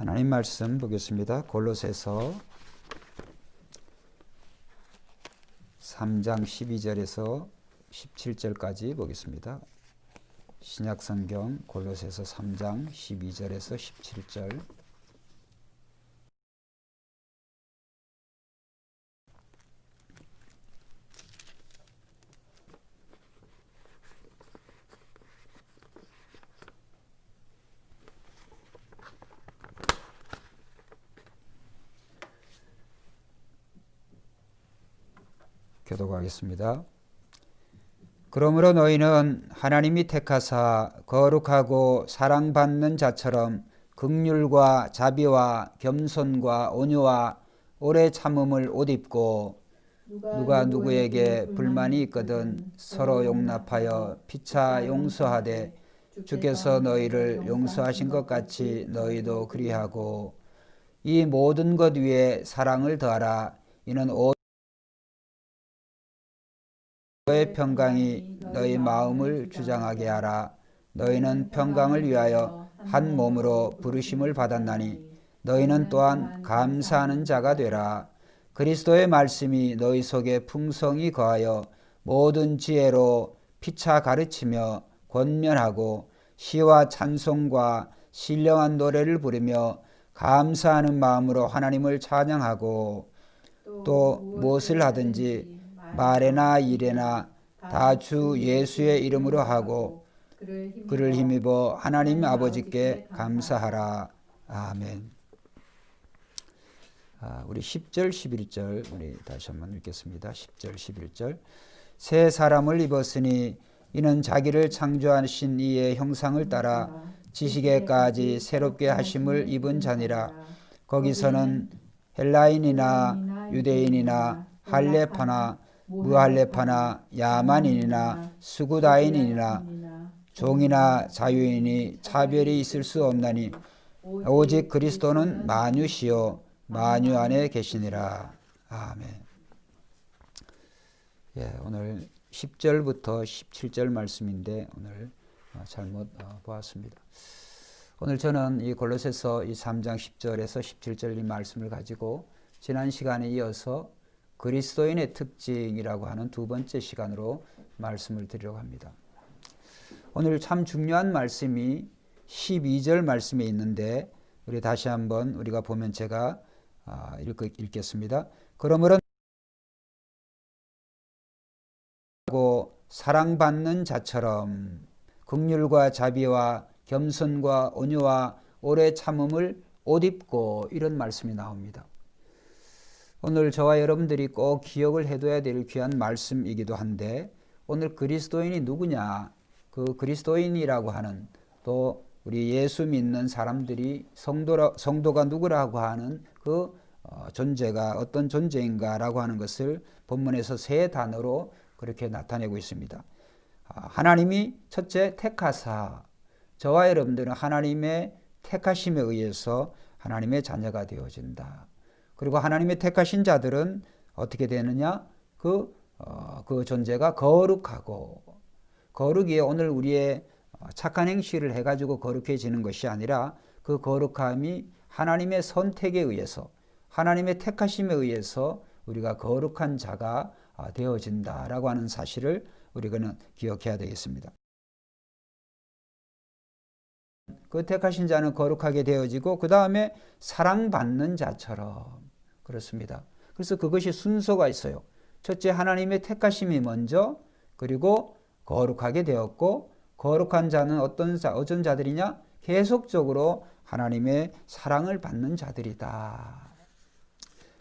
하나님 말씀 보겠습니다. 골로새서 3장 12절에서 17절까지 보겠습니다. 신약성경 골로새서 3장 12절에서 17절. 교독하겠습니다. 그러므로 너희는 하나님이 택하사 거룩하고 사랑받는 자처럼 긍휼과 자비와 겸손과 온유와 오래 참음을 옷 입고 누가 누구에게 불만이 있거든 서로 용납하여 피차 용서하되 주께서 너희를 용서하신 것 같이 너희도 그리하고 이 모든 것 위에 사랑을 더하라. 이는 너의 평강이 너희 마음을 주장하게 하라. 너희는 평강을 위하여 한 몸으로 부르심을 받았나니 너희는 또한 감사하는 자가 되라. 그리스도의 말씀이 너희 속에 풍성히 거하여 모든 지혜로 피차 가르치며 권면하고 시와 찬송과 신령한 노래를 부르며 감사하는 마음으로 하나님을 찬양하고 또 무엇을 하든지 말에나 일에나 다 주 예수의 이름으로 하고 그를 힘입어 하나님 아버지께 감사하라. 아멘. 우리 10절 11절 우리 다시 한번 읽겠습니다. 10절 11절. 새 사람을 입었으니 이는 자기를 창조하신 이의 형상을 따라 지식에까지 새롭게 하심을 입은 자니라. 거기서는 헬라인이나 유대인이나 할례파나 무할례파나 야만인이나 수구다인이나 종이나 자유인이 차별이 있을 수 없나니 오직 그리스도는 만유시요 만유 안에 계시니라. 아멘. 오늘 10절부터 17절 말씀인데 오늘 잘못 보았습니다. 오늘 저는 이 골로새서 이 3장 10절에서 17절 이 말씀을 가지고 지난 시간에 이어서 그리스도인의 특징이라고 하는 두 번째 시간으로 말씀을 드리려고 합니다. 오늘 참 중요한 말씀이 12절 말씀에 있는데 우리 다시 한번 우리가 보면 제가 읽겠습니다. 그러므로 사랑받는 자처럼 긍휼과 자비와 겸손과 온유와 오래 참음을 옷 입고 이런 말씀이 나옵니다. 오늘 저와 여러분들이 꼭 기억을 해둬야 될 귀한 말씀이기도 한데 오늘 그리스도인이 누구냐? 그 그리스도인이라고 하는 또 우리 예수 믿는 사람들이 성도가 누구라고 하는 그 존재가 어떤 존재인가라고 하는 것을 본문에서 세 단어로 그렇게 나타내고 있습니다. 하나님이 첫째 택하사 저와 여러분들은 하나님의 택하심에 의해서 하나님의 자녀가 되어진다. 그리고 하나님의 택하신 자들은 어떻게 되느냐? 그 존재가 거룩하고 거룩이 오늘 우리의 착한 행실을 해가지고 거룩해지는 것이 아니라 그 거룩함이 하나님의 선택에 의해서 하나님의 택하심에 의해서 우리가 거룩한 자가 되어진다라고 하는 사실을 우리가 기억해야 되겠습니다. 그 택하신 자는 거룩하게 되어지고 그 다음에 사랑받는 자처럼 그렇습니다. 그래서 그것이 순서가 있어요. 첫째 하나님의 택하심이 먼저 그리고 거룩하게 되었고 거룩한 자는 어떤 자들이냐? 계속적으로 하나님의 사랑을 받는 자들이다.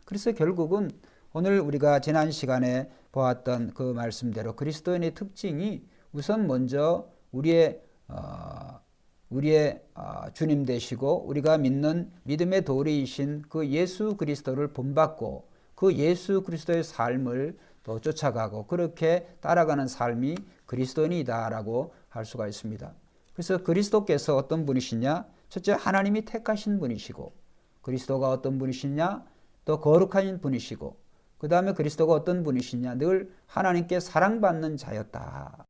그래서 결국은 오늘 우리가 지난 시간에 보았던 그 말씀대로 그리스도인의 특징이 우선 먼저 우리의 주님 되시고 우리가 믿는 믿음의 도리이신 그 예수 그리스도를 본받고 그 예수 그리스도의 삶을 또 쫓아가고 그렇게 따라가는 삶이 그리스도인이다라고 할 수가 있습니다. 그래서 그리스도께서 어떤 분이시냐? 첫째 하나님이 택하신 분이시고 그리스도가 어떤 분이시냐? 또 거룩한 분이시고 그 다음에 그리스도가 어떤 분이시냐? 늘 하나님께 사랑받는 자였다.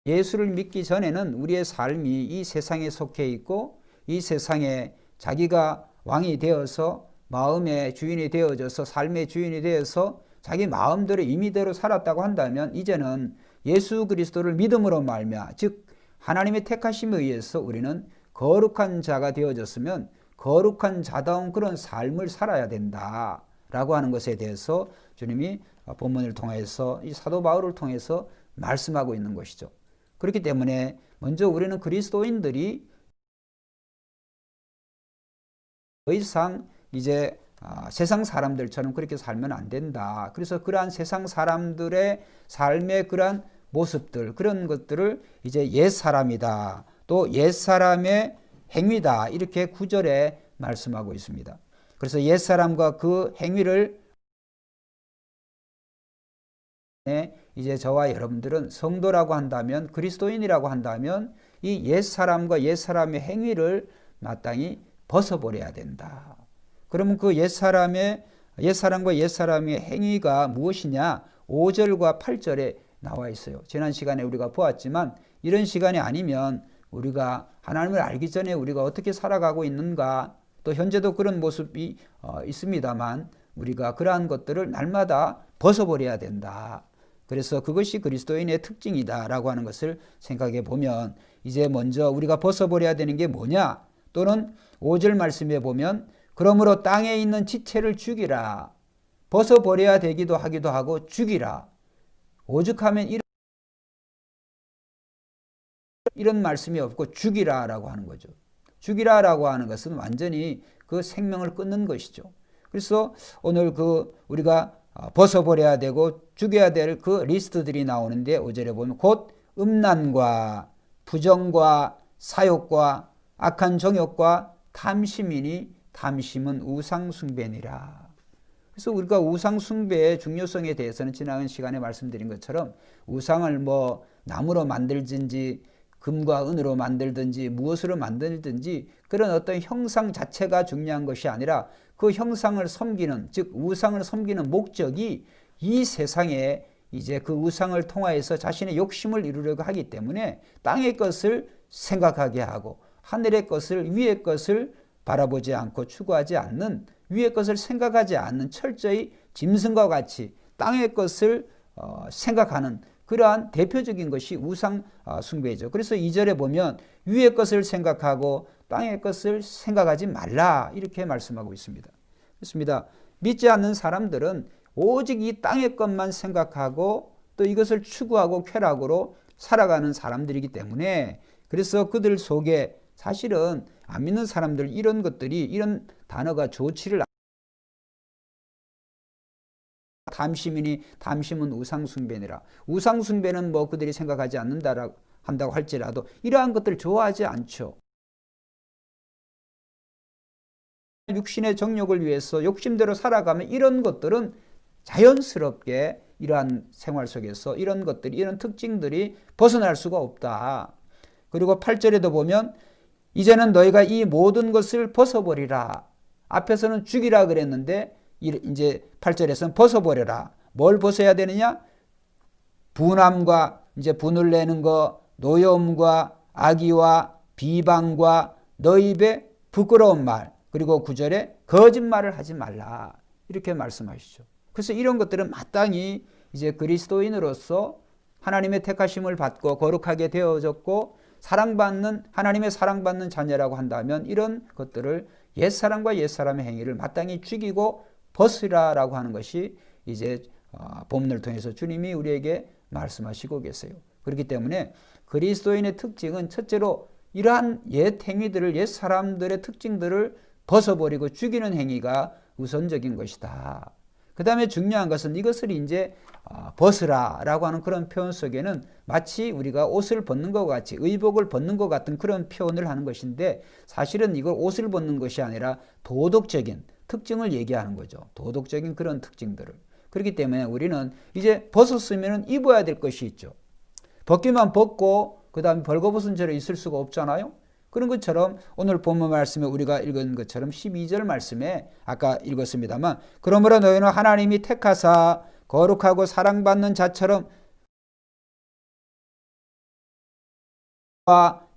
예수를 믿기 전에는 우리의 삶이 이 세상에 속해 있고 이 세상에 자기가 왕이 되어서 마음의 주인이 되어져서 삶의 주인이 되어서 자기 마음대로 임의대로 살았다고 한다면 이제는 예수 그리스도를 믿음으로 말미암아 즉 하나님의 택하심에 의해서 우리는 거룩한 자가 되어졌으면 거룩한 자다운 그런 삶을 살아야 된다라고 하는 것에 대해서 주님이 본문을 통해서 이 사도 바울을 통해서 말씀하고 있는 것이죠. 그렇기 때문에 먼저 우리는 그리스도인들이 더 이상 이제 세상 사람들처럼 그렇게 살면 안 된다. 그래서 그러한 세상 사람들의 삶의 그러한 모습들 그런 것들을 이제 옛사람이다. 또 옛사람의 행위다. 이렇게 9절에 말씀하고 있습니다. 그래서 옛사람과 그 행위를 이제 저와 여러분들은 성도라고 한다면 그리스도인이라고 한다면 이 옛사람과 옛사람의 행위를 마땅히 벗어버려야 된다. 그러면 그 옛사람과 옛사람의 행위가 무엇이냐? 5절과 8절에 나와 있어요. 지난 시간에 우리가 보았지만 이런 시간이 아니면 우리가 하나님을 알기 전에 우리가 어떻게 살아가고 있는가 또 현재도 그런 모습이 있습니다만 우리가 그러한 것들을 날마다 벗어버려야 된다. 그래서 그것이 그리스도인의 특징이다라고 하는 것을 생각해 보면 이제 먼저 우리가 벗어버려야 되는 게 뭐냐? 또는 5절 말씀에 보면 그러므로 땅에 있는 지체를 죽이라. 벗어버려야 되기도 하기도 하고 죽이라. 오죽하면 이런 말씀이 없고 죽이라라고 하는 거죠. 죽이라라고 하는 것은 완전히 그 생명을 끊는 것이죠. 그래서 오늘 우리가 벗어버려야 되고 죽여야 될 그 리스트들이 나오는데 5절에 보면 곧 음란과 부정과 사욕과 악한 정욕과 탐심이니 탐심은 우상숭배니라. 그래서 우리가 우상숭배의 중요성에 대해서는 지난 시간에 말씀드린 것처럼 우상을 나무로 만들든지 금과 은으로 만들든지 무엇으로 만들든지 그런 어떤 형상 자체가 중요한 것이 아니라 그 형상을 섬기는 즉 우상을 섬기는 목적이 이 세상에 이제 그 우상을 통하여서 자신의 욕심을 이루려고 하기 때문에 땅의 것을 생각하게 하고 하늘의 것을 위의 것을 바라보지 않고 추구하지 않는 위의 것을 생각하지 않는 철저히 짐승과 같이 땅의 것을 생각하는 그러한 대표적인 것이 우상 숭배죠. 그래서 2절에 보면 위의 것을 생각하고 땅의 것을 생각하지 말라 이렇게 말씀하고 있습니다. 그렇습니다. 믿지 않는 사람들은 오직 이 땅의 것만 생각하고 또 이것을 추구하고 쾌락으로 살아가는 사람들이기 때문에 그래서 그들 속에 사실은 안 믿는 사람들 이런 것들이 이런 단어가 좋지를 탐심이니 탐심은 우상숭배니라. 우상숭배는 그들이 생각하지 않는다라고 한다고 할지라도 이러한 것들을 좋아하지 않죠. 육신의 정욕을 위해서 욕심대로 살아가면 이런 것들은 자연스럽게 이러한 생활 속에서 이런 것들이 이런 특징들이 벗어날 수가 없다. 그리고 8절에도 보면 이제는 너희가 이 모든 것을 벗어버리라. 앞에서는 죽이라 그랬는데 이제 8절에서는 벗어버려라. 뭘 벗어야 되느냐? 분함과 이제 분을 내는 거, 노여움과 악의와 비방과 너희 입에 부끄러운 말, 그리고 9절에 거짓말을 하지 말라. 이렇게 말씀하시죠. 그래서 이런 것들은 마땅히 이제 그리스도인으로서 하나님의 택하심을 받고 거룩하게 되어졌고 하나님의 사랑받는 자녀라고 한다면 이런 것들을 옛사람과 옛사람의 행위를 마땅히 죽이고 벗으라라고 하는 것이 이제 본문을 통해서 주님이 우리에게 말씀하시고 계세요. 그렇기 때문에 그리스도인의 특징은 첫째로 이러한 옛 행위들을 옛 사람들의 특징들을 벗어버리고 죽이는 행위가 우선적인 것이다. 그 다음에 중요한 것은 이것을 이제 벗으라라고 하는 그런 표현 속에는 마치 우리가 옷을 벗는 것 같이 의복을 벗는 것 같은 그런 표현을 하는 것인데 사실은 이걸 옷을 벗는 것이 아니라 도덕적인 특징을 얘기하는 거죠. 도덕적인 그런 특징들을. 그렇기 때문에 우리는 이제 벗었으면 입어야 될 것이 있죠. 벗기만 벗고 그 다음에 벌거벗은 채로 있을 수가 없잖아요. 그런 것처럼 오늘 본문 말씀에 우리가 읽은 것처럼 12절 말씀에 아까 읽었습니다만 그러므로 너희는 하나님이 택하사 거룩하고 사랑받는 자처럼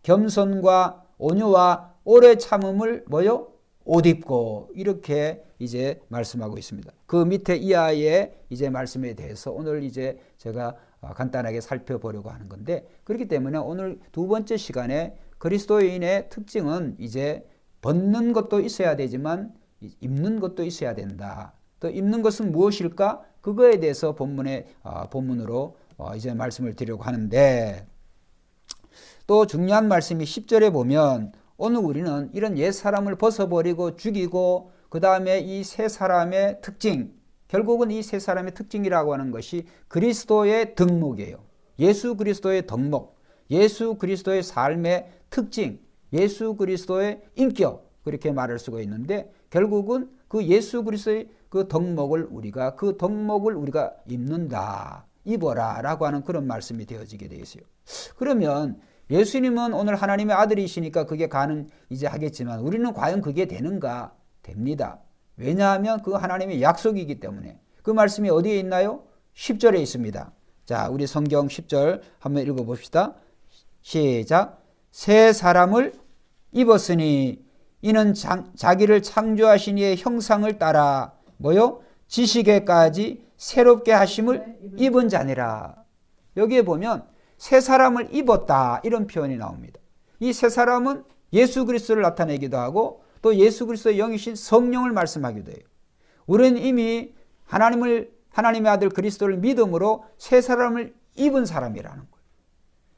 겸손과 온유와 오래 참음을 뭐요? 옷 입고 이렇게 이제 말씀하고 있습니다. 그 밑에 이하의 이제 말씀에 대해서 오늘 이제 제가 간단하게 살펴보려고 하는 건데, 그렇기 때문에 오늘 두 번째 시간에 그리스도인의 특징은 이제 벗는 것도 있어야 되지만 입는 것도 있어야 된다. 또 입는 것은 무엇일까? 그거에 대해서 본문으로 이제 말씀을 드리려고 하는데, 또 중요한 말씀이 10절에 보면 오늘 우리는 이런 옛사람을 벗어버리고 죽이고 그 다음에 이 새 사람의 특징, 결국은 이 새 사람의 특징이라고 하는 것이 그리스도의 덕목이에요. 예수 그리스도의 덕목, 예수 그리스도의 삶의 특징, 예수 그리스도의 인격, 그렇게 말할 수가 있는데, 결국은 그 예수 그리스도의 그 덕목을 우리가 입는다, 입어라 라고 하는 그런 말씀이 되어지게 되어 있어요. 그러면 예수님은 오늘 하나님의 아들이시니까 그게 이제 하겠지만 우리는 과연 그게 되는가? 됩니다. 왜냐하면 그 하나님의 약속이기 때문에. 그 말씀이 어디에 있나요? 10절에 있습니다. 자, 우리 성경 10절 한번 읽어봅시다. 시작. 새 사람을 입었으니 이는 자기를 창조하신 이의 형상을 따라 뭐요? 지식에까지 새롭게 하심을 입은 자니라. 여기에 보면 새 사람을 입었다 이런 표현이 나옵니다. 이 새 사람은 예수 그리스도를 나타내기도 하고 또 예수 그리스도의 영이신 성령을 말씀하기도 해요. 우리는 이미 하나님의 아들 그리스도를 믿음으로 새 사람을 입은 사람이라는 거예요.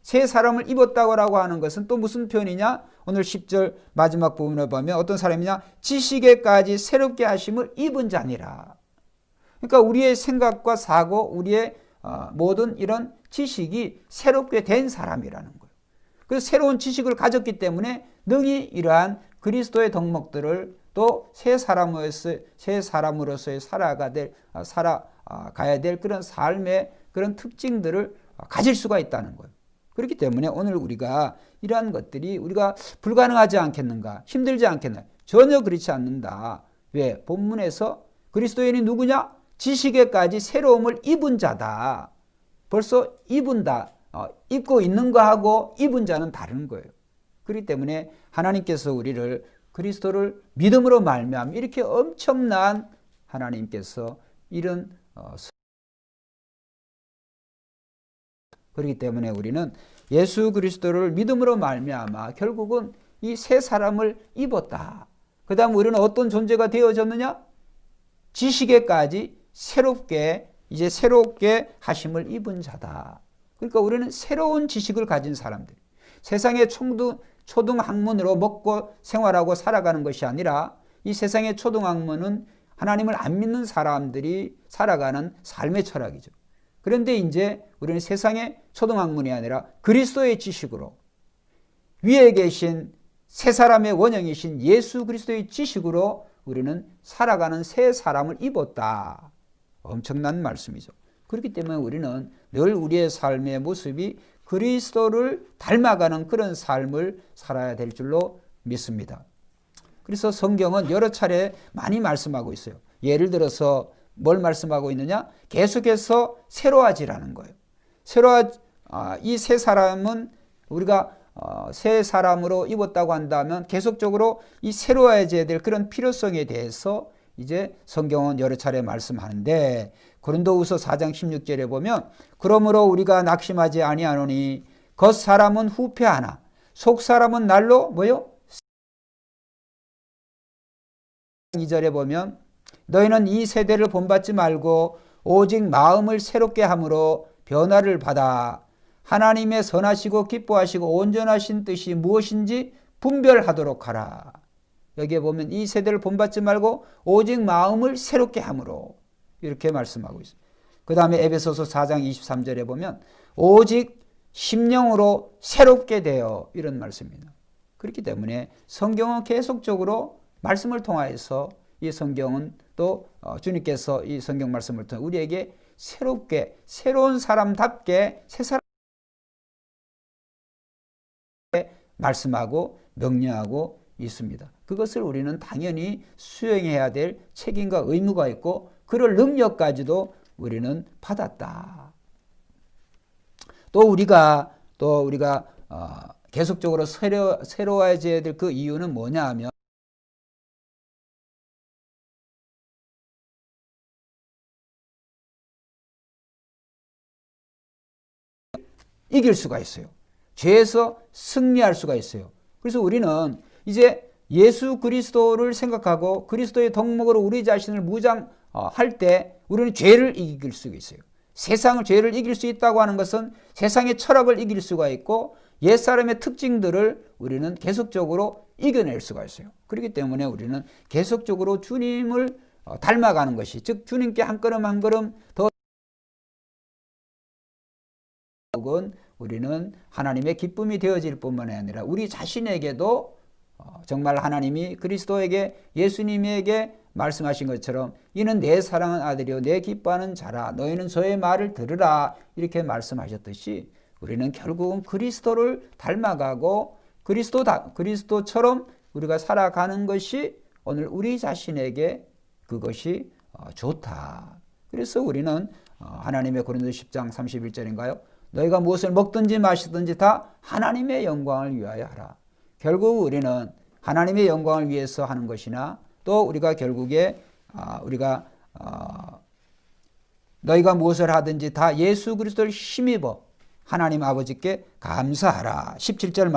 새 사람을 입었다고 하는 것은 또 무슨 표현이냐? 오늘 10절 마지막 부분을 보면 어떤 사람이냐? 지식에까지 새롭게 하심을 입은 자니라. 그러니까 우리의 생각과 사고, 우리의 모든 이런 지식이 새롭게 된 사람이라는 거예요. 그래서 새로운 지식을 가졌기 때문에 능히 이러한 그리스도의 덕목들을 또 새 사람으로서의 살아가야 될 그런 삶의 그런 특징들을 가질 수가 있다는 거예요. 그렇기 때문에 오늘 우리가 이러한 것들이 우리가 불가능하지 않겠는가? 힘들지 않겠나? 전혀 그렇지 않는다. 왜? 본문에서 그리스도인이 누구냐? 지식에까지 새로움을 입은 자다. 벌써 입은다. 입고 있는 거하고 입은 자는 다른 거예요. 그렇기 때문에 하나님께서 우리를 그리스도를 믿음으로 말미암아 이렇게 엄청난 하나님께서 이런 그렇기 때문에 우리는 예수 그리스도를 믿음으로 말미암아 결국은 이 새 사람을 입었다. 그 다음 우리는 어떤 존재가 되어졌느냐? 지식에까지 새롭게 하심을 입은 자다. 그러니까 우리는 새로운 지식을 가진 사람들. 세상의 초등학문으로 먹고 생활하고 살아가는 것이 아니라 이 세상의 초등학문은 하나님을 안 믿는 사람들이 살아가는 삶의 철학이죠. 그런데 이제 우리는 세상의 초등학문이 아니라 그리스도의 지식으로 위에 계신 새 사람의 원형이신 예수 그리스도의 지식으로 우리는 살아가는 새 사람을 입었다. 엄청난 말씀이죠. 그렇기 때문에 우리는 늘 우리의 삶의 모습이 그리스도를 닮아가는 그런 삶을 살아야 될 줄로 믿습니다. 그래서 성경은 여러 차례 많이 말씀하고 있어요. 예를 들어서 뭘 말씀하고 있느냐? 계속해서 새로워지라는 거예요. 이 새 사람은 우리가 새 사람으로 입었다고 한다면 계속적으로 이 새로워져야 될 그런 필요성에 대해서 이제 성경은 여러 차례 말씀하는데, 고린도후서 4장 16절에 보면 그러므로 우리가 낙심하지 아니하노니 겉 사람은 후패하나 속 사람은 날로 뭐요? 2절에 보면 너희는 이 세대를 본받지 말고 오직 마음을 새롭게 함으로 변화를 받아 하나님의 선하시고 기뻐하시고 온전하신 뜻이 무엇인지 분별하도록 하라. 여기에 보면 이 세대를 본받지 말고 오직 마음을 새롭게 함으로 이렇게 말씀하고 있습니다. 그 다음에 에베소서 4장 23절에 보면 오직 심령으로 새롭게 되어 이런 말씀입니다. 그렇기 때문에 성경은 계속적으로 말씀을 통하여서 이 성경은 또 주님께서 이 성경 말씀을 통해 우리에게 새롭게 새로운 사람답게 새 사람 말씀하고 명령하고 있습니다. 그것을 우리는 당연히 수행해야 될 책임과 의무가 있고 그럴 능력까지도 우리는 받았다. 또 우리가 계속적으로 새로워져야 될 그 이유는 뭐냐 하면 이길 수가 있어요. 죄에서 승리할 수가 있어요. 그래서 우리는 이제 예수 그리스도를 생각하고 그리스도의 덕목으로 우리 자신을 무장할 때 우리는 죄를 이길 수가 있어요. 세상을 죄를 이길 수 있다고 하는 것은 세상의 철학을 이길 수가 있고 옛사람의 특징들을 우리는 계속적으로 이겨낼 수가 있어요. 그렇기 때문에 우리는 계속적으로 주님을 닮아가는 것이, 즉 주님께 한 걸음 한 걸음 더 우리는 하나님의 기쁨이 되어질 뿐만 아니라 우리 자신에게도 정말 하나님이 그리스도에게, 예수님에게 말씀하신 것처럼 이는 내 사랑하는 아들이요 내 기뻐하는 자라, 너희는 저의 말을 들으라, 이렇게 말씀하셨듯이 우리는 결국은 그리스도를 닮아가고 그리스도처럼 우리가 살아가는 것이 오늘 우리 자신에게 그것이 좋다. 그래서 우리는 하나님의 고린도서 10장 31절인가요? 너희가 무엇을 먹든지 마시든지 다 하나님의 영광을 위하여 하라. 결국 우리는 하나님의 영광을 위해서 하는 것이나 또 우리가 결국에 너희가 무엇을 하든지 다 예수 그리스도를 힘입어 하나님 아버지께 감사하라. 17절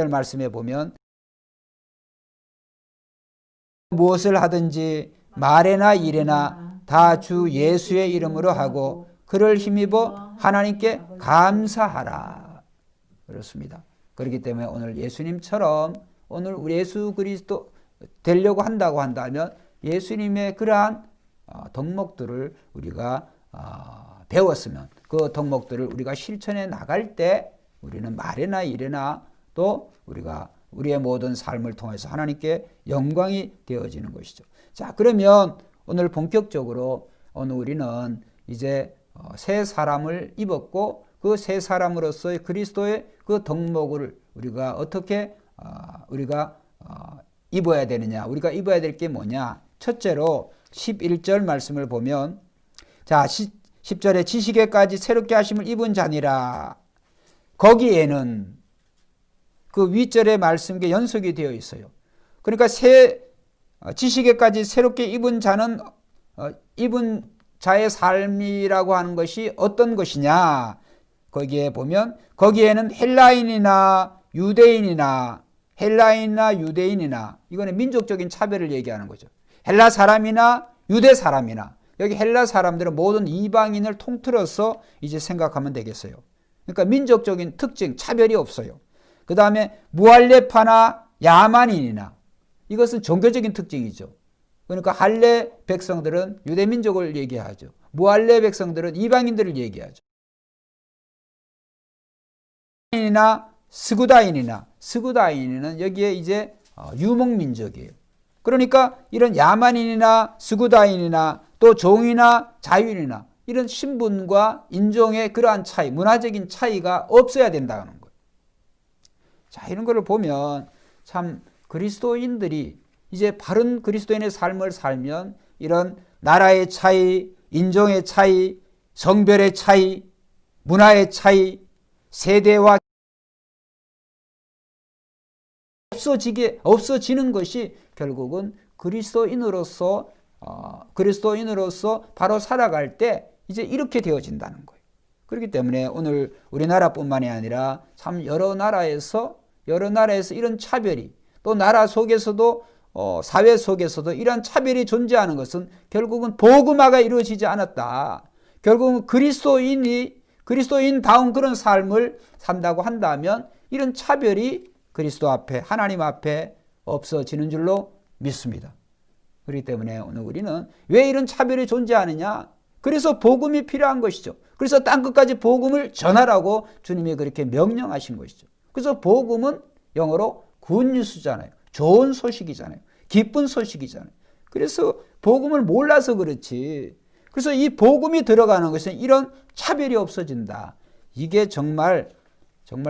말씀에 보면 무엇을 하든지 말에나 일에나 다 주 예수의 이름으로 하고 그를 힘입어 하나님께 감사하라. 그렇습니다. 그렇기 때문에 오늘 예수님처럼 오늘 우리 예수 그리스도 되려고 한다고 한다면 예수님의 그러한 덕목들을 우리가 배웠으면 그 덕목들을 우리가 실천해 나갈 때 우리는 말에나 일에나 또 우리의 모든 삶을 통해서 하나님께 영광이 되어지는 것이죠. 자, 그러면 오늘 본격적으로 오늘 우리는 이제 새 사람을 입었고 그 새 사람으로서의 그리스도의 그 덕목을 우리가 어떻게 입어야 되느냐, 우리가 입어야 될 게 뭐냐. 첫째로 11절 말씀을 보면, 자 10절에 지식에까지 새롭게 하심을 입은 자니라. 거기에는 그 윗절의 말씀이 연속이 되어 있어요. 그러니까 지식에까지 새롭게 입은 자는 입은 자의 삶이라고 하는 것이 어떤 것이냐. 거기에 보면 거기에는 헬라인이나 유대인이나 이거는 민족적인 차별을 얘기하는 거죠. 헬라 사람이나 유대 사람이나, 여기 헬라 사람들은 모든 이방인을 통틀어서 이제 생각하면 되겠어요. 그러니까 민족적인 특징, 차별이 없어요. 그 다음에 무할레파나 야만인이나, 이것은 종교적인 특징이죠. 그러니까 할레 백성들은 유대 민족을 얘기하죠. 무할레 백성들은 이방인들을 얘기하죠. 스구다인이는 여기에 이제 유목민족이에요. 그러니까 이런 야만인이나 스구다인이나 또 종이나 자유인이나 이런 신분과 인종의 그러한 차이, 문화적인 차이가 없어야 된다는 거예요. 자, 이런 거를 보면 참 그리스도인들이 이제 바른 그리스도인의 삶을 살면 이런 나라의 차이, 인종의 차이, 성별의 차이, 문화의 차이, 세대와 없어지는 것이 결국은 그리스도인으로서 바로 살아갈 때 이제 이렇게 되어진다는 거예요. 그렇기 때문에 오늘 우리나라뿐만이 아니라 참 여러 나라에서 이런 차별이, 또 나라 속에서도 사회 속에서도 이런 차별이 존재하는 것은 결국은 복음화가 이루어지지 않았다. 결국은 그리스도인다운 그런 삶을 산다고 한다면 이런 차별이 그리스도 앞에, 하나님 앞에 없어지는 줄로 믿습니다. 그렇기 때문에 오늘 우리는 왜 이런 차별이 존재하느냐? 그래서 복음이 필요한 것이죠. 그래서 땅끝까지 복음을 전하라고 주님이 그렇게 명령하신 것이죠. 그래서 복음은 영어로 굿뉴스잖아요. 좋은 소식이잖아요. 기쁜 소식이잖아요. 그래서 복음을 몰라서 그렇지. 그래서 이 복음이 들어가는 것은 이런 차별이 없어진다. 이게 정말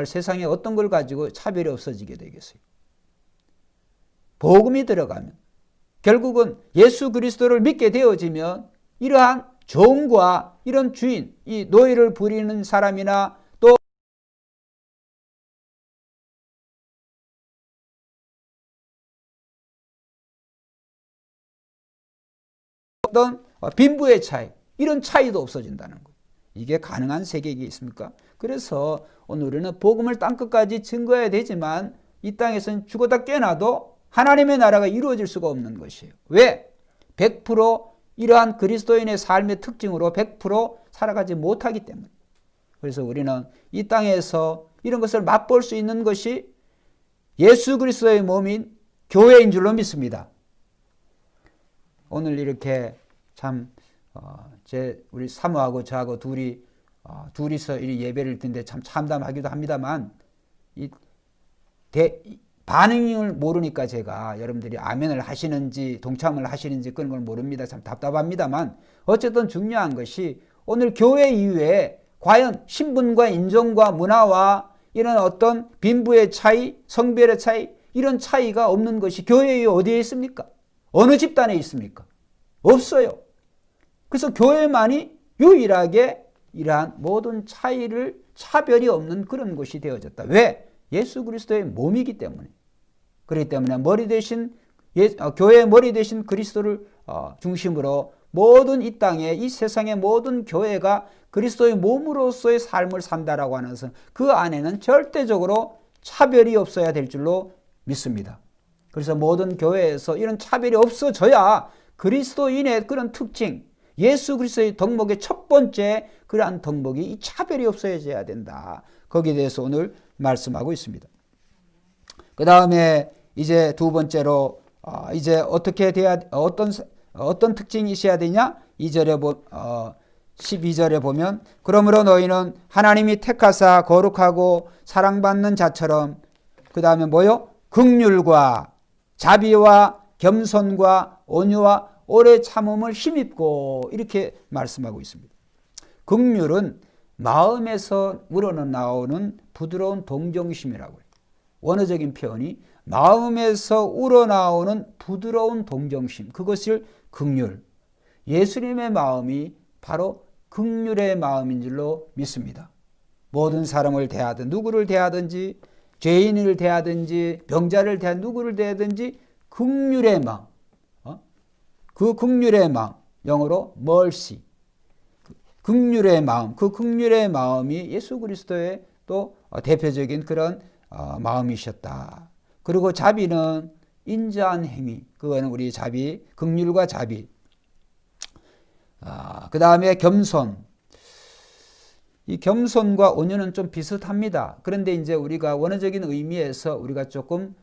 세상에 어떤 걸 가지고 차별이 없어지게 되겠어요. 복음이 들어가면, 결국은 예수 그리스도를 믿게 되어지면 이러한 종과 이런 주인, 이 노예를 부리는 사람이나 어떤 빈부의 차이, 이런 차이도 없어진다는 거예요. 이게 가능한 세계이게 있습니까? 그래서 오늘 우리는 복음을 땅끝까지 증거해야 되지만 이 땅에서는 죽었다 깨어나도 하나님의 나라가 이루어질 수가 없는 것이에요. 왜? 100% 이러한 그리스도인의 삶의 특징으로 100% 살아가지 못하기 때문에. 그래서 우리는 이 땅에서 이런 것을 맛볼 수 있는 것이 예수 그리스도의 몸인 교회인 줄로 믿습니다. 오늘 이렇게 참 우리 사모하고 저하고 둘이서 이 예배를 드는데 참 참담하기도 합니다만 반응을 모르니까 제가 여러분들이 아멘을 하시는지 동참을 하시는지 그런 걸 모릅니다. 참 답답합니다만 어쨌든 중요한 것이 오늘 교회 이후에 과연 신분과 인종과 문화와 이런 어떤 빈부의 차이, 성별의 차이, 이런 차이가 없는 것이 교회에 어디에 있습니까? 어느 집단에 있습니까? 없어요. 그래서 교회만이 유일하게 이러한 모든 차별이 없는 그런 곳이 되어졌다. 왜? 예수 그리스도의 몸이기 때문에. 그렇기 때문에 교회의 머리 되신 그리스도를 중심으로 모든 이 땅에, 이 세상의 모든 교회가 그리스도의 몸으로서의 삶을 산다라고 하는 것은 그 안에는 절대적으로 차별이 없어야 될 줄로 믿습니다. 그래서 모든 교회에서 이런 차별이 없어져야 그리스도인의 그런 특징, 예수 그리스도의 덕목의 첫 번째 그러한 덕목이 이 차별이 없어져야 된다. 거기에 대해서 오늘 말씀하고 있습니다. 그 다음에 이제 두 번째로 이제 어떻게 돼야 어떤 특징이 있어야 되냐? 12절에 보면 그러므로 너희는 하나님이 택하사 거룩하고 사랑받는 자처럼 그 다음에 뭐요? 긍휼과 자비와 겸손과 온유와 오래 참음을 힘입고 이렇게 말씀하고 있습니다. 긍휼은 마음에서 우러나오는 부드러운 동정심이라고 해요. 원어적인 표현이 마음에서 우러나오는 부드러운 동정심, 그것을 긍휼. 예수님의 마음이 바로 긍휼의 마음인 줄로 믿습니다. 모든 사람을 대하든 누구를 대하든지 죄인을 대하든지 병자를 대하든 누구를 대하든지 긍휼의 마음, 그 긍휼의 마음, 영어로 mercy, 긍휼의 마음, 그 긍휼의 마음이 예수 그리스도의 또 대표적인 그런 마음이셨다. 그리고 자비는 인자한 행위, 그거는 우리 자비, 긍휼과 자비. 그 다음에 겸손. 이 겸손과 온유는 좀 비슷합니다. 그런데 이제 우리가 원어적인 의미에서 우리가 조금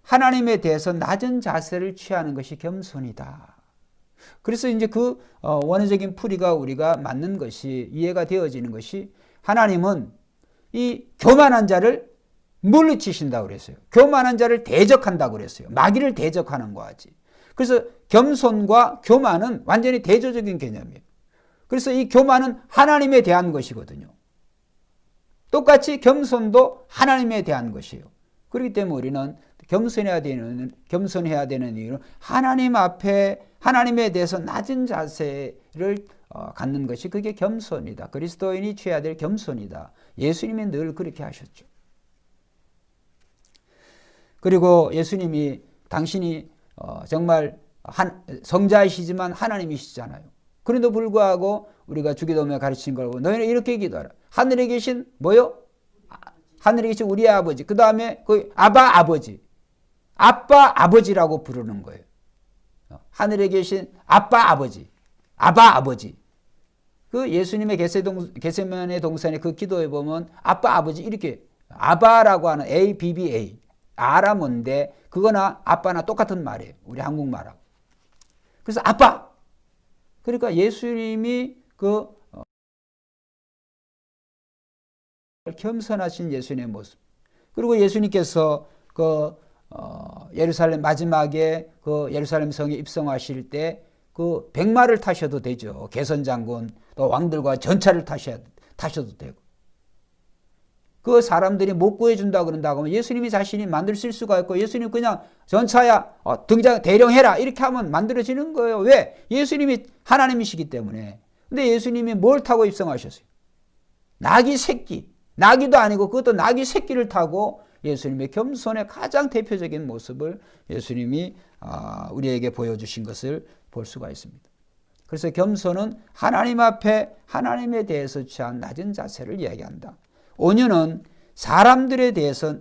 하나님에 대해서 낮은 자세를 취하는 것이 겸손이다. 그래서 이제 그 원어적인 풀이가 우리가 맞는 것이 이해가 되어지는 것이 하나님은 이 교만한 자를 물리치신다고 그랬어요. 교만한 자를 대적한다고 그랬어요. 마귀를 대적하는 거지. 그래서 겸손과 교만은 완전히 대조적인 개념이에요. 그래서 이 교만은 하나님에 대한 것이거든요. 똑같이 겸손도 하나님에 대한 것이에요. 그렇기 때문에 우리는 겸손해야 되는 이유는 하나님 앞에 하나님에 대해서 낮은 자세를 갖는 것이 그게 겸손이다. 그리스도인이 취해야 될 겸손이다. 예수님이 늘 그렇게 하셨죠. 그리고 예수님이 당신이 정말 성자이시지만 하나님이시잖아요. 그런데도 불구하고 우리가 주기도문에 가르친 걸 보고 너희는 이렇게 기도하라. 하늘에 계신 뭐요? 하늘에 계신 우리의 아버지. 그 다음에 그 아바 아버지. 아빠 아버지라고 부르는 거예요. 하늘에 계신 아빠 아버지. 아바 아버지. 그 예수님의 겟세마네 동산의 그 기도에 보면 아빠 아버지 이렇게 아바라고 하는 ABBA. 아라 뭔데 그거나 아빠나 똑같은 말이에요. 우리 한국말하고. 그래서 아빠. 그러니까 예수님이 그 겸손하신 예수님의 모습. 그리고 예수님께서 그 예루살렘 마지막에 그 예루살렘 성에 입성하실 때 그 백마를 타셔도 되죠. 개선장군 또 왕들과 전차를 타셔도 되고. 그 사람들이 못 구해준다 그런다고 하면 예수님이 자신이 만들 수가 있고 예수님 그냥 전차야 대령해라 이렇게 하면 만들어지는 거예요. 왜? 예수님이 하나님이시기 때문에. 근데 예수님이 뭘 타고 입성하셨어요? 나귀 새끼. 나귀도 아니고 그것도 나귀 새끼를 타고 예수님의 겸손의 가장 대표적인 모습을 예수님이 우리에게 보여주신 것을 볼 수가 있습니다. 그래서 겸손은 하나님 앞에 하나님에 대해서 취한 낮은 자세를 이야기한다. 온유는 사람들에 대해서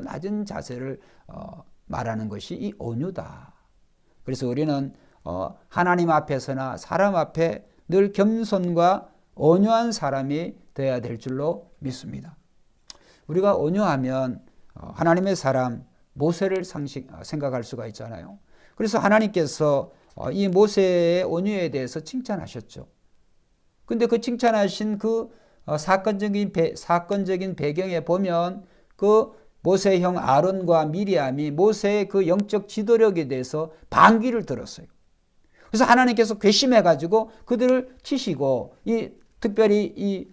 낮은 자세를 말하는 것이 이 온유다. 그래서 우리는 하나님 앞에서나 사람 앞에 늘 겸손과 온유한 사람이 되어야 될 줄로 믿습니다. 우리가 온유하면 하나님의 사람 모세를 생각할 수가 있잖아요. 그래서 하나님께서 이 모세의 온유에 대해서 칭찬하셨죠. 근데 그 칭찬하신 그 사건적인 배경에 보면 그 모세의 형 아론과 미리암이 모세의 그 영적 지도력에 대해서 반기를 들었어요. 그래서 하나님께서 괘씸해가지고 그들을 치시고 특별히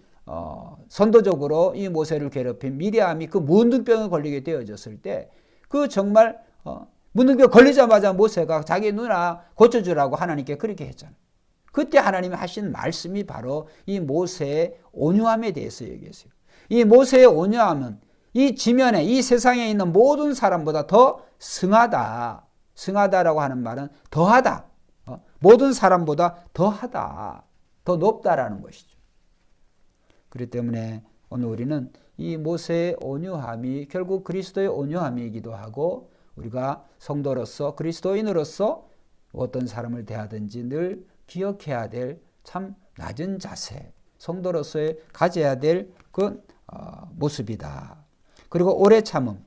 선도적으로 이 모세를 괴롭힌 미리암이 그 문둥병에 걸리게 되어졌을 때 그 정말 문둥병 걸리자마자 모세가 자기 누나 고쳐주라고 하나님께 그렇게 했잖아요. 그때 하나님이 하신 말씀이 바로 이 모세의 온유함에 대해서 얘기했어요. 이 모세의 온유함은 이 지면에 이 세상에 있는 모든 사람보다 더 승하다. 승하다라고 하는 말은 더하다. 모든 사람보다 더하다. 더 높다라는 것이죠. 그렇기 때문에 오늘 우리는 이 모세의 온유함이 결국 그리스도의 온유함이기도 하고 우리가 성도로서 그리스도인으로서 어떤 사람을 대하든지 늘 기억해야 될 참 낮은 자세, 성도로서의 가져야 될 그 모습이다. 그리고 오래 참음.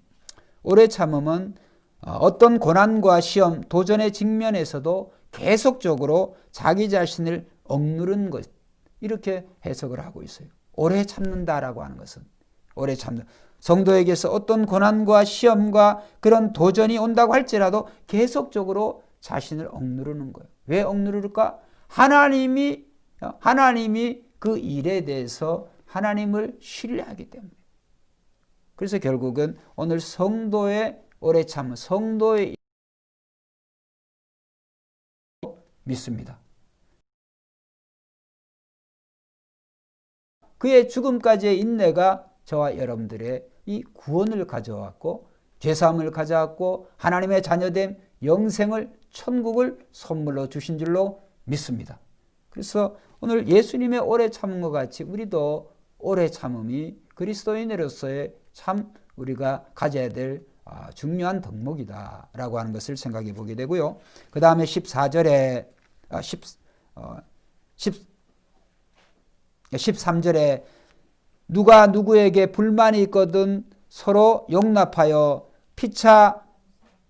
오래 참음은 어떤 고난과 시험, 도전의 직면에서도 계속적으로 자기 자신을 억누른 것, 이렇게 해석을 하고 있어요. 오래 참는다라고 하는 것은 오래 참는, 성도에게서 어떤 고난과 시험과 그런 도전이 온다고 할지라도 계속적으로 자신을 억누르는 거예요. 왜 억누를까? 하나님이 그 일에 대해서 하나님을 신뢰하기 때문에. 그래서 결국은 오늘 성도의 오래 참음, 성도의 믿습니다. 그의 죽음까지의 인내가 저와 여러분들의 이 구원을 가져왔고 죄사함을 가져왔고 하나님의 자녀됨, 영생을, 천국을 선물로 주신 줄로 믿습니다. 그래서 오늘 예수님의 오래 참음과 같이 우리도 오래 참음이 그리스도인으로서의 참 우리가 가져야 될 중요한 덕목이다라고 하는 것을 생각해 보게 되고요. 그 다음에 13절에 누가 누구에게 불만이 있거든 서로 용납하여 피차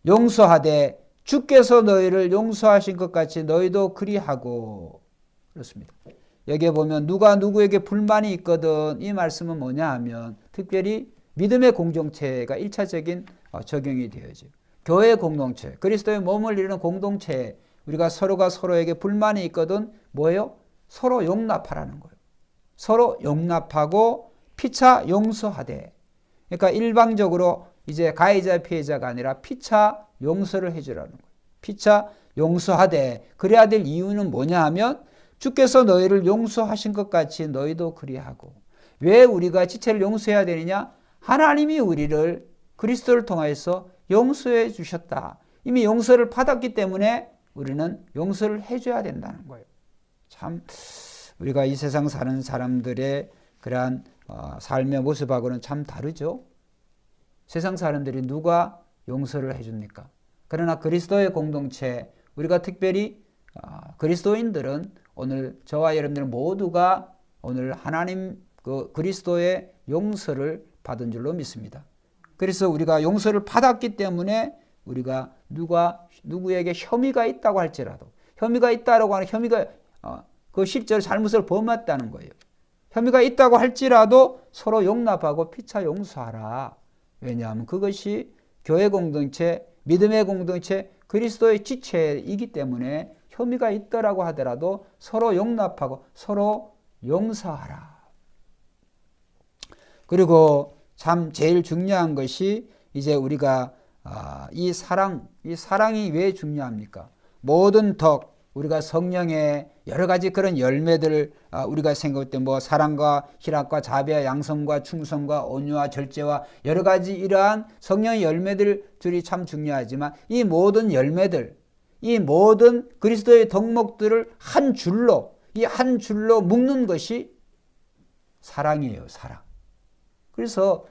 용서하되 주께서 너희를 용서하신 것 같이 너희도 그리하고. 그렇습니다. 여기에 보면 누가 누구에게 불만이 있거든, 이 말씀은 뭐냐 하면 특별히 믿음의 공동체가 1차적인 적용이 되어져요. 교회 공동체, 그리스도의 몸을 이루는 공동체에 우리가 서로가 서로에게 불만이 있거든 뭐예요? 서로 용납하라는 거예요. 서로 용납하고 피차 용서하되. 그러니까 일방적으로 이제 가해자 피해자가 아니라 피차 용서를 해주라는 거예요. 피차 용서하되. 그래야 될 이유는 뭐냐 하면 주께서 너희를 용서하신 것 같이 너희도 그리하고. 왜 우리가 지체를 용서해야 되느냐? 하나님이 우리를 그리스도를 통해서 용서해 주셨다. 이미 용서를 받았기 때문에 우리는 용서를 해줘야 된다는 거예요. 참 우리가 이 세상 사는 사람들의 그러한 삶의 모습하고는 참 다르죠. 세상 사람들이 누가 용서를 해줍니까? 그러나 그리스도의 공동체, 우리가 특별히 그리스도인들은 오늘 저와 여러분들 모두가 오늘 하나님 그리스도의 용서를 받은 줄로 믿습니다. 그래서 우리가 용서를 받았기 때문에 우리가 누구에게 혐의가 있다고 할지라도, 혐의가 있다라고 하는 혐의가 그 실제로 잘못을 범했다는 거예요. 혐의가 있다고 할지라도 서로 용납하고 피차 용서하라. 왜냐하면 그것이 교회 공동체, 믿음의 공동체, 그리스도의 지체이기 때문에 혐의가 있더라고 하더라도 서로 용납하고 서로 용서하라. 그리고 참 제일 중요한 것이 이제 우리가 이 사랑이 왜 중요합니까? 모든 덕, 우리가 성령의 여러 가지 그런 열매들을 우리가 생각할 때 뭐 사랑과 희락과 자비와 양성과 충성과 온유와 절제와 여러 가지 이러한 성령의 열매들이 참 중요하지만 이 모든 열매들, 이 모든 그리스도의 덕목들을 한 줄로 묶는 것이 사랑이에요. 사랑. 그래서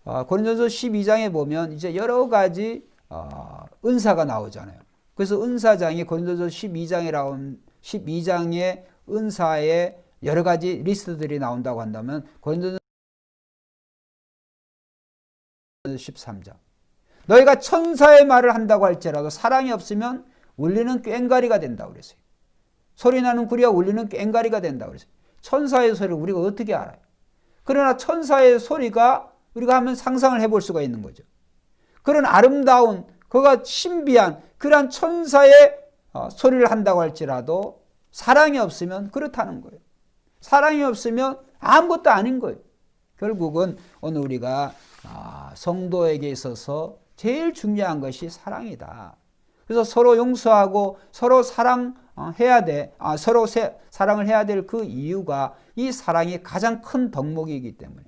고린도서 12장에 보면 이제 여러 가지 은사가 나오잖아요. 그래서 은사장이 고린도서 12장에 은사의 여러 가지 리스트들이 나온다고 한다면 고린도서 13장. 너희가 천사의 말을 한다고 할지라도 사랑이 없으면 울리는 꽹과리가 된다고 그랬어요. 소리나는 구리와 울리는 꽹과리가 된다고 그랬어요. 천사의 소리를 우리가 어떻게 알아요? 그러나 천사의 소리가 우리가 한번 상상을 해볼 수가 있는 거죠. 그런 아름다운, 그가 신비한 그러한 천사의 소리를 한다고 할지라도 사랑이 없으면 그렇다는 거예요. 사랑이 없으면 아무것도 아닌 거예요. 결국은 오늘 우리가 성도에게 있어서 제일 중요한 것이 사랑이다. 그래서 서로 용서하고 서로 사랑해야 돼. 서로 사랑을 해야 될 그 이유가 이 사랑이 가장 큰 덕목이기 때문에.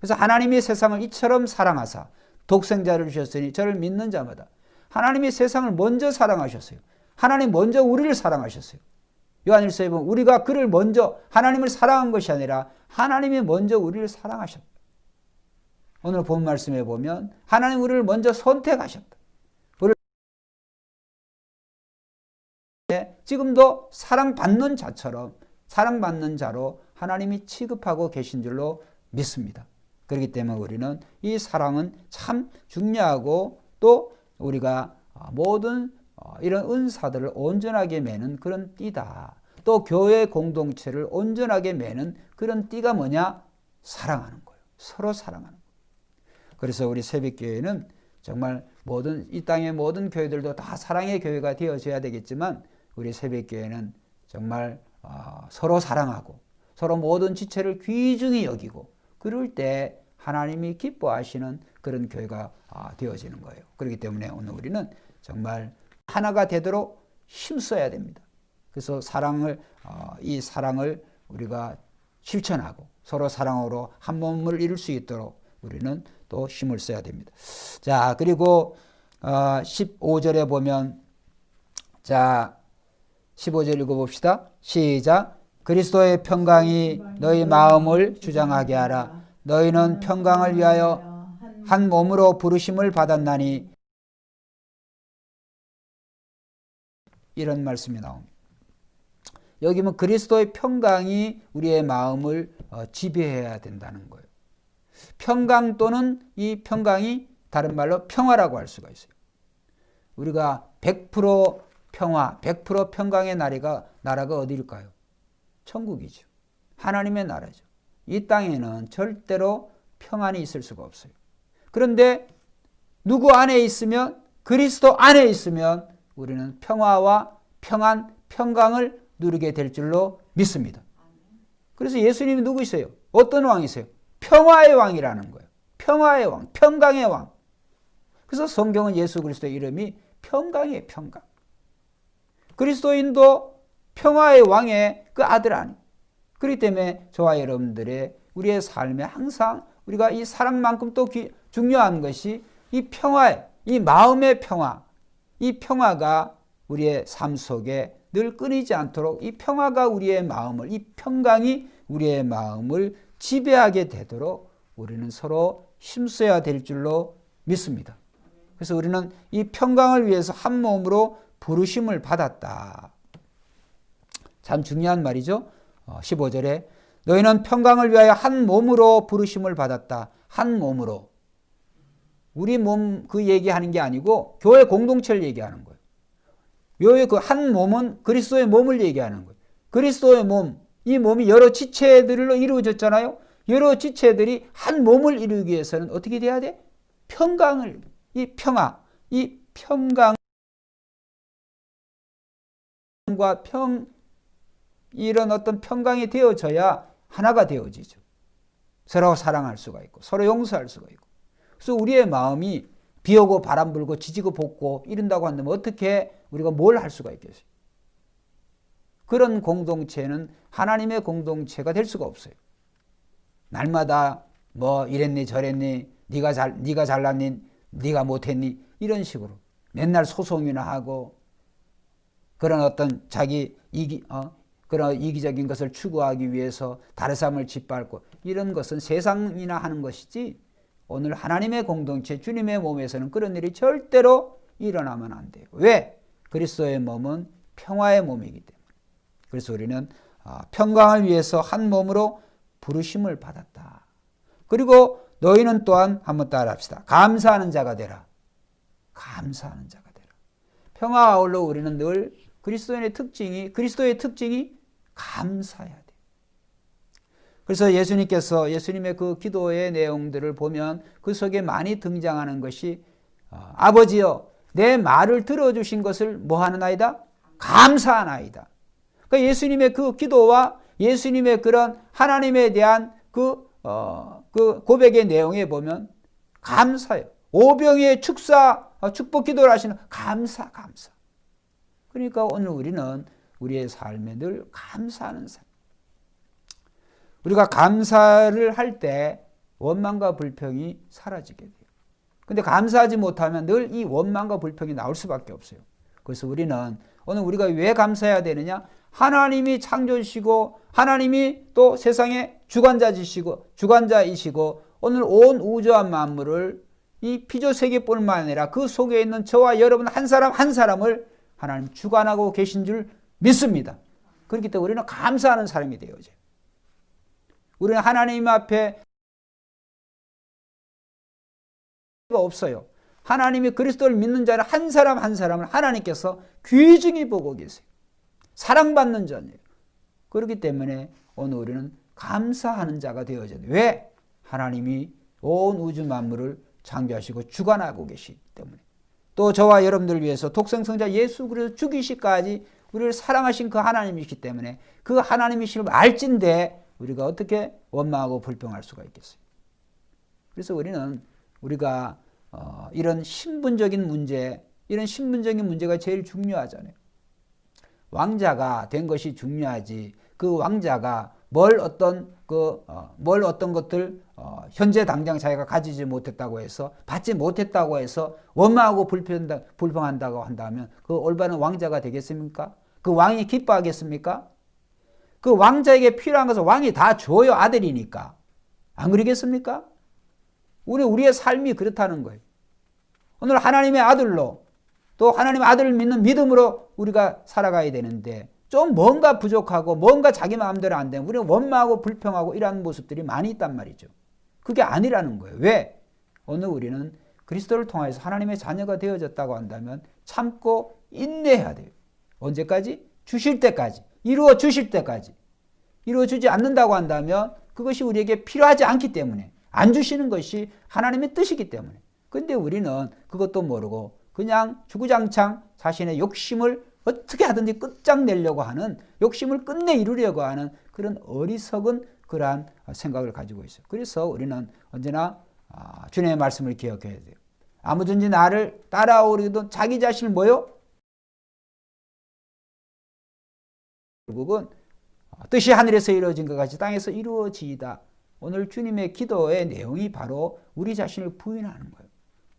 그래서 하나님이 세상을 이처럼 사랑하사 독생자를 주셨으니 저를 믿는 자마다. 하나님이 세상을 먼저 사랑하셨어요. 하나님 먼저 우리를 사랑하셨어요. 요한일서에 보면 우리가 그를 먼저 하나님을 사랑한 것이 아니라 하나님이 먼저 우리를 사랑하셨다. 오늘 본 말씀에 보면 하나님 우리를 먼저 선택하셨다. 우리를 지금도 사랑받는 자처럼 사랑받는 자로 하나님이 취급하고 계신 줄로 믿습니다. 그렇기 때문에 우리는 이 사랑은 참 중요하고 또 우리가 모든 이런 은사들을 온전하게 매는 그런 띠다. 또 교회 공동체를 온전하게 매는 그런 띠가 뭐냐? 사랑하는 거예요. 서로 사랑하는 거예요. 그래서 우리 새벽교회는 정말 이 땅의 모든 교회들도 다 사랑의 교회가 되어져야 되겠지만 우리 새벽교회는 정말 서로 사랑하고 서로 모든 지체를 귀중히 여기고 그럴 때 하나님이 기뻐하시는 그런 교회가 되어지는 거예요. 그렇기 때문에 오늘 우리는 정말 하나가 되도록 힘써야 됩니다. 그래서 이 사랑을 우리가 실천하고 서로 사랑으로 한 몸을 이룰 수 있도록 우리는 또 힘을 써야 됩니다. 자, 그리고 15절에 보면 15절 읽어봅시다. 시작. 그리스도의 평강이 너희 마음을 주장하게 하라. 너희는 평강을 위하여 한 몸으로 부르심을 받았나니 이런 말씀이 나옵니다. 여기 보면 그리스도의 평강이 우리의 마음을 지배해야 된다는 거예요. 평강 또는 이 평강이 다른 말로 평화라고 할 수가 있어요. 우리가 100% 평화, 100% 평강의 나라가 어디일까요? 천국이죠. 하나님의 나라죠. 이 땅에는 절대로 평안이 있을 수가 없어요. 그런데 누구 안에 있으면 그리스도 안에 있으면 우리는 평화와 평안, 평강을 누리게 될 줄로 믿습니다. 그래서 예수님이 누구이세요? 어떤 왕이세요? 평화의 왕이라는 거예요. 평화의 왕, 평강의 왕. 그래서 성경은 예수 그리스도의 이름이 평강이에요. 평강. 그리스도인도 평화의 왕의 그 아들 아니. 그렇기 때문에 저와 여러분들의 우리의 삶에 항상 우리가 이 사랑만큼 또 중요한 것이 이 평화의, 이 마음의 평화, 이 평화가 우리의 삶 속에 늘 끊이지 않도록 이 평화가 우리의 마음을, 이 평강이 우리의 마음을 지배하게 되도록 우리는 서로 힘써야 될 줄로 믿습니다. 그래서 우리는 이 평강을 위해서 한 몸으로 부르심을 받았다. 참 중요한 말이죠. 15절에 너희는 평강을 위하여 한 몸으로 부르심을 받았다. 한 몸으로. 우리 몸 그 얘기하는 게 아니고 교회 공동체를 얘기하는 거예요. 교회 그 한 몸은 그리스도의 몸을 얘기하는 거예요. 그리스도의 몸, 이 몸이 여러 지체들로 이루어졌잖아요. 여러 지체들이 한 몸을 이루기 위해서는 어떻게 돼야 돼? 평강을, 이 평화, 이 평강과 이런 어떤 평강이 되어져야 하나가 되어지죠. 서로 사랑할 수가 있고 서로 용서할 수가 있고. 그래서 우리의 마음이 비 오고 바람 불고 지지고 볶고 이런다고 한다면 어떻게 우리가 뭘 할 수가 있겠어요? 그런 공동체는 하나님의 공동체가 될 수가 없어요. 날마다 뭐 이랬니 저랬니 네가 잘났니 네가 못했니 이런 식으로 맨날 소송이나 하고 그런 어떤 자기 그런 이기적인 것을 추구하기 위해서 다른 사람을 짓밟고 이런 것은 세상이나 하는 것이지 오늘 하나님의 공동체 주님의 몸에서는 그런 일이 절대로 일어나면 안 돼요. 왜? 그리스도의 몸은 평화의 몸이기 때문에. 그래서 우리는 평강을 위해서 한 몸으로 부르심을 받았다. 그리고 너희는 또한 한번 따라합시다. 감사하는 자가 되라. 감사하는 자가 되라. 평화와 아울러 우리는 늘 그리스도의 특징이 감사해야 돼요. 그래서 예수님의 그 기도의 내용들을 보면 그 속에 많이 등장하는 것이 아버지여 내 말을 들어주신 것을 뭐 하는 아이다? 감사하나이다. 그러니까 예수님의 그 기도와 예수님의 그런 하나님에 대한 그 고백의 내용에 보면 감사해요. 오병이의 축복 기도를 하시는 감사. 그러니까 오늘 우리는 우리의 삶에 늘 감사하는 삶. 우리가 감사를 할 때 원망과 불평이 사라지게 돼요. 근데 감사하지 못하면 늘 이 원망과 불평이 나올 수밖에 없어요. 그래서 우리는 오늘 우리가 왜 감사해야 되느냐? 하나님이 창조주시고 하나님이 또 세상의 주관자이시고 오늘 온 우주와 만물을 이 피조 세계뿐만 아니라 그 속에 있는 저와 여러분 한 사람 한 사람을 하나님 주관하고 계신 줄 믿습니다. 그렇기 때문에 우리는 감사하는 사람이 되어져요. 우리는 하나님 앞에 없어요. 하나님이 그리스도를 믿는 자를 한 사람 한 사람을 하나님께서 귀중히 보고 계세요. 사랑받는 자예요. 그렇기 때문에 오늘 우리는 감사하는 자가 되어져야 돼요. 왜? 하나님이 온 우주 만물을 창조하시고 주관하고 계시기 때문에. 또 저와 여러분들을 위해서 독생성자 예수 그리스도 죽이시까지 우리를 사랑하신 그 하나님이시기 때문에 그 하나님이심을 알진데 우리가 어떻게 원망하고 불평할 수가 있겠어요. 그래서 우리가 이런 신분적인 문제가 제일 중요하잖아요. 왕자가 된 것이 중요하지. 그 왕자가 뭘 어떤 것들 현재 당장 자기가 가지지 못했다고 해서 받지 못했다고 해서 원망하고 불평한다고 한다면 그 올바른 왕자가 되겠습니까? 그 왕이 기뻐하겠습니까? 그 왕자에게 필요한 것을 왕이 다 줘요. 아들이니까. 안 그러겠습니까? 우리의 삶이 그렇다는 거예요. 오늘 하나님의 아들로 또 하나님의 아들을 믿는 믿음으로 우리가 살아가야 되는데 좀 뭔가 부족하고 뭔가 자기 마음대로 안 되면 우리는 원망하고 불평하고 이러한 모습들이 많이 있단 말이죠. 그게 아니라는 거예요. 왜? 오늘 우리는 그리스도를 통해서 하나님의 자녀가 되어졌다고 한다면 참고 인내해야 돼요. 언제까지? 주실 때까지. 이루어 주실 때까지. 이루어 주지 않는다고 한다면 그것이 우리에게 필요하지 않기 때문에 안 주시는 것이 하나님의 뜻이기 때문에. 근데 우리는 그것도 모르고 그냥 주구장창 자신의 욕심을 어떻게 하든지 끝장내려고 하는 욕심을 끝내 이루려고 하는 그런 어리석은 그러한 생각을 가지고 있어요. 그래서 우리는 언제나 주님의 말씀을 기억해야 돼요. 아무든지 나를 따라오려던 자기 자신을 결국은 뜻이 하늘에서 이루어진 것 같이 땅에서 이루어지이다. 오늘 주님의 기도의 내용이 바로 우리 자신을 부인하는 거예요.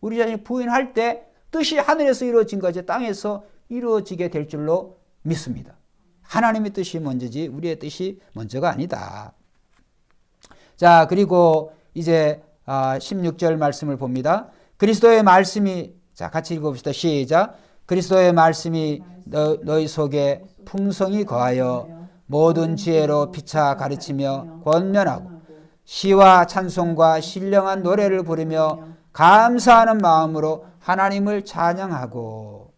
우리 자신을 부인할 때 뜻이 하늘에서 이루어진 것 같이 땅에서 이루어지게 될 줄로 믿습니다. 하나님의 뜻이 먼저지 우리의 뜻이 먼저가 아니다. 자, 그리고 이제 16절 말씀을 봅니다. 그리스도의 말씀이, 자, 같이 읽어봅시다. 시작. 그리스도의 말씀이 너희 속에 풍성히 거하여 모든 지혜로 피차 가르치며 권면하고 시와 찬송과 신령한 노래를 부르며 감사하는 마음으로 하나님을 찬양하고.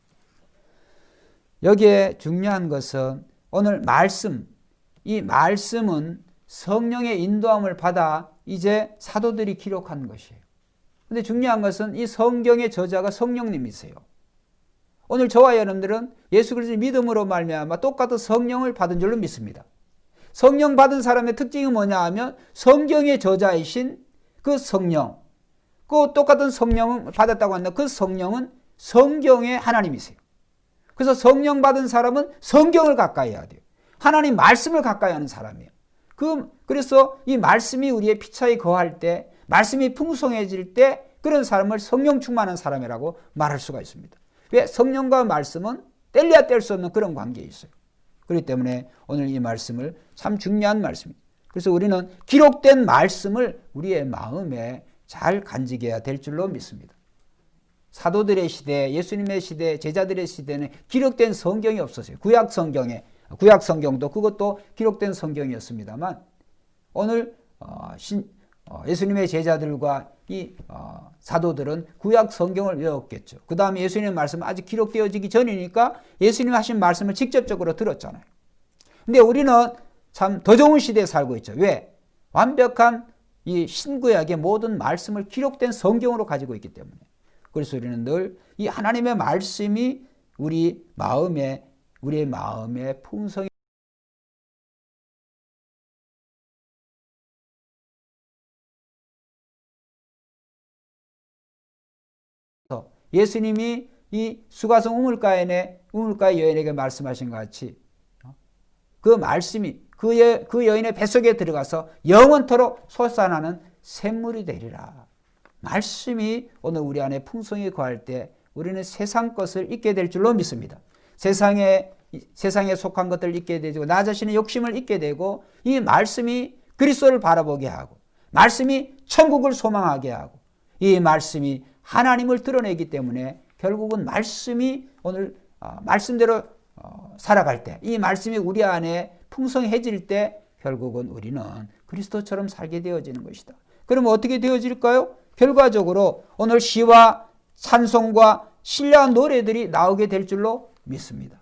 여기에 중요한 것은 오늘 말씀, 이 말씀은 성령의 인도함을 받아 이제 사도들이 기록한 것이에요. 근데 중요한 것은 이 성경의 저자가 성령님이세요. 오늘 저와 여러분들은 예수 그리스도의 믿음으로 말미암아 똑같은 성령을 받은 줄로 믿습니다. 성령 받은 사람의 특징이 뭐냐 하면 성경의 저자이신 그 성령, 그 똑같은 성령을 받았다고 한다. 그 성령은 성경의 하나님이세요. 그래서 성령 받은 사람은 성경을 가까이 해야 돼요. 하나님 말씀을 가까이 하는 사람이에요. 그래서 이 말씀이 우리의 피차에 거할 때, 말씀이 풍성해질 때 그런 사람을 성령 충만한 사람이라고 말할 수가 있습니다. 왜? 성령과 말씀은 뗄래야 뗄 수 없는 그런 관계에 있어요. 그렇기 때문에 오늘 이 말씀을 참 중요한 말씀입니다. 그래서 우리는 기록된 말씀을 우리의 마음에 잘 간직해야 될 줄로 믿습니다. 사도들의 시대, 예수님의 시대, 제자들의 시대는 기록된 성경이 없었어요. 구약 성경도 그것도 기록된 성경이었습니다만 오늘 예수님의 제자들과 이 사도들은 구약 성경을 외웠겠죠. 그 다음에 예수님의 말씀은 아직 기록되어지기 전이니까 예수님이 하신 말씀을 직접적으로 들었잖아요. 근데 우리는 참 더 좋은 시대에 살고 있죠. 왜? 완벽한 이 신구약의 모든 말씀을 기록된 성경으로 가지고 있기 때문에. 그래서 우리는 늘 이 하나님의 말씀이 우리의 마음에 풍성히 예수님이 이 수가성 우물가의 여인에게 말씀하신 것 같이 그 말씀이 그 여인의 뱃속에 들어가서 영원토록 솟아나는 샘물이 되리라. 말씀이 오늘 우리 안에 풍성히 거할 때 우리는 세상 것을 잊게 될 줄로 믿습니다. 세상에 속한 것들을 잊게 되고 나 자신의 욕심을 잊게 되고 이 말씀이 그리스도를 바라보게 하고 말씀이 천국을 소망하게 하고 이 말씀이 하나님을 드러내기 때문에 결국은 말씀이 오늘 말씀대로 살아갈 때 이 말씀이 우리 안에 풍성해질 때 결국은 우리는 그리스도처럼 살게 되어지는 것이다. 그러면 어떻게 되어질까요? 결과적으로 오늘 시와 찬송과 신뢰한 노래들이 나오게 될 줄로 믿습니다.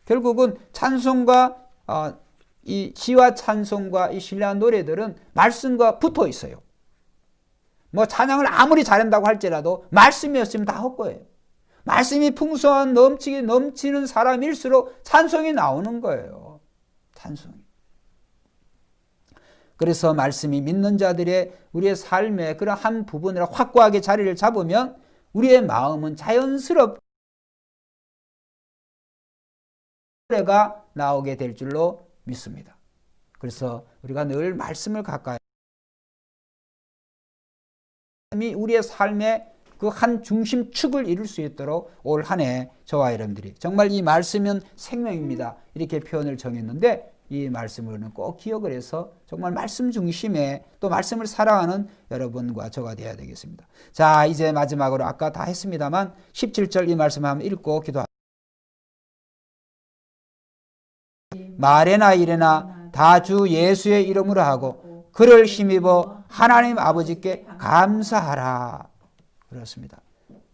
결국은 찬송과 이 시와 찬송과 이 신뢰한 노래들은 말씀과 붙어 있어요. 뭐 찬양을 아무리 잘한다고 할지라도 말씀이 없으면 다 헛거예요. 말씀이 풍성한 넘치는 사람일수록 찬송이 나오는 거예요. 찬송이. 그래서 말씀이 믿는 자들의 우리의 삶의 그런 한 부분으로 확고하게 자리를 잡으면 우리의 마음은 자연스럽게 노래가 나오게 될 줄로 믿습니다. 그래서 우리가 늘 말씀을 가까이 우리의 삶의 그 한 중심축을 이룰 수 있도록 올 한 해 저와 여러분들이 정말 이 말씀은 생명입니다. 이렇게 표현을 정했는데 이 말씀을 꼭 기억을 해서 정말 말씀 중심에 또 말씀을 사랑하는 여러분과 저가 되어야 되겠습니다. 자, 이제 마지막으로 아까 다 했습니다만 17절 이 말씀 한번 읽고 기도합니다. 말에나 이래나 다 주 예수의 이름으로 하고 그를 힘입어 하나님 아버지께 감사하라. 그렇습니다.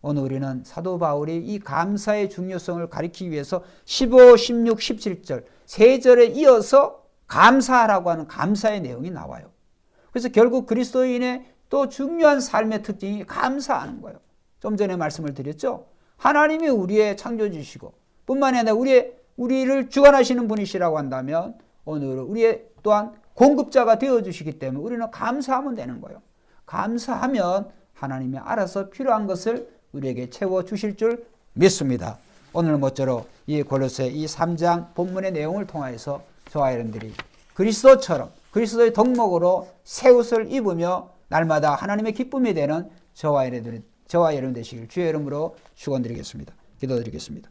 오늘 우리는 사도 바울이 이 감사의 중요성을 가리키기 위해서 15, 16, 17절 세 절에 이어서 감사하라고 하는 감사의 내용이 나와요. 그래서 결국 그리스도인의 또 중요한 삶의 특징이 감사하는 거예요. 좀 전에 말씀을 드렸죠. 하나님이 우리의 창조주시고 뿐만이 아니라 우리를 주관하시는 분이시라고 한다면 오늘 우리의 또한 공급자가 되어주시기 때문에 우리는 감사하면 되는 거예요. 감사하면 하나님이 알아서 필요한 것을 우리에게 채워주실 줄 믿습니다. 오늘 모쪼록 이 골로새 이 3장 본문의 내용을 통해서 저와 여러분들이 그리스도처럼 그리스도의 덕목으로 새 옷을 입으며 날마다 하나님의 기쁨이 되는 저와 여러분 되시길 주의 이름으로 축원드리겠습니다. 기도드리겠습니다.